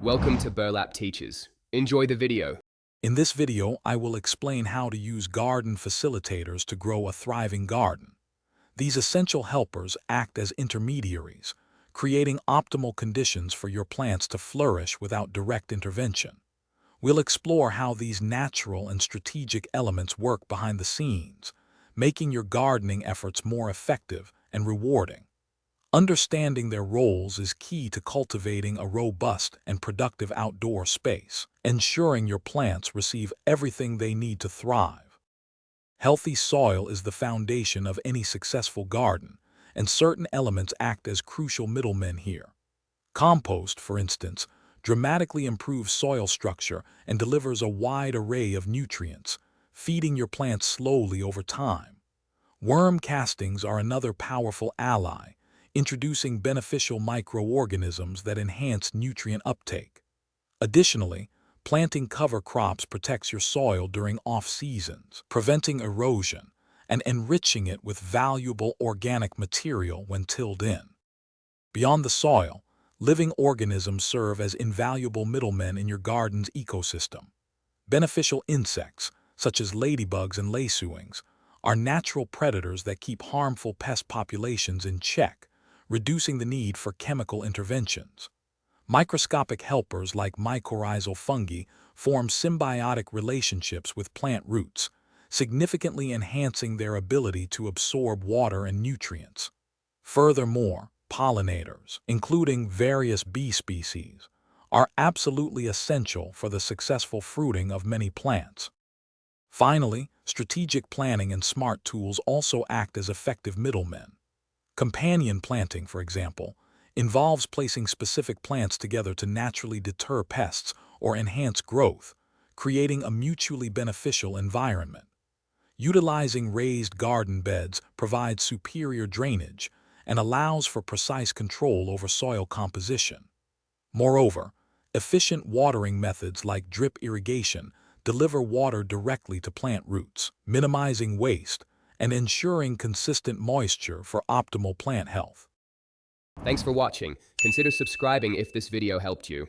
Welcome to Burlap Teachers. Enjoy the video. In this video, I will explain how to use garden facilitators to grow a thriving garden. These essential helpers act as intermediaries, creating optimal conditions for your plants to flourish without direct intervention. We'll explore how these natural and strategic elements work behind the scenes, making your gardening efforts more effective and rewarding. Understanding their roles is key to cultivating a robust and productive outdoor space, ensuring your plants receive everything they need to thrive. Healthy soil is the foundation of any successful garden, and certain elements act as crucial middlemen here. Compost, for instance, dramatically improves soil structure and delivers a wide array of nutrients, feeding your plants slowly over time. Worm castings are another powerful ally, introducing beneficial microorganisms that enhance nutrient uptake. Additionally, planting cover crops protects your soil during off-seasons, preventing erosion and enriching it with valuable organic material when tilled in. Beyond the soil, living organisms serve as invaluable middlemen in your garden's ecosystem. Beneficial insects, such as ladybugs and lacewings, are natural predators that keep harmful pest populations in check, reducing the need for chemical interventions. Microscopic helpers like mycorrhizal fungi form symbiotic relationships with plant roots, significantly enhancing their ability to absorb water and nutrients. Furthermore, pollinators, including various bee species, are absolutely essential for the successful fruiting of many plants. Finally, strategic planning and smart tools also act as effective middlemen. Companion planting, for example, involves placing specific plants together to naturally deter pests or enhance growth, creating a mutually beneficial environment. Utilizing raised garden beds provides superior drainage and allows for precise control over soil composition. Moreover, efficient watering methods like drip irrigation deliver water directly to plant roots, minimizing waste and ensuring consistent moisture for optimal plant health. Thanks for watching. Consider subscribing if this video helped you.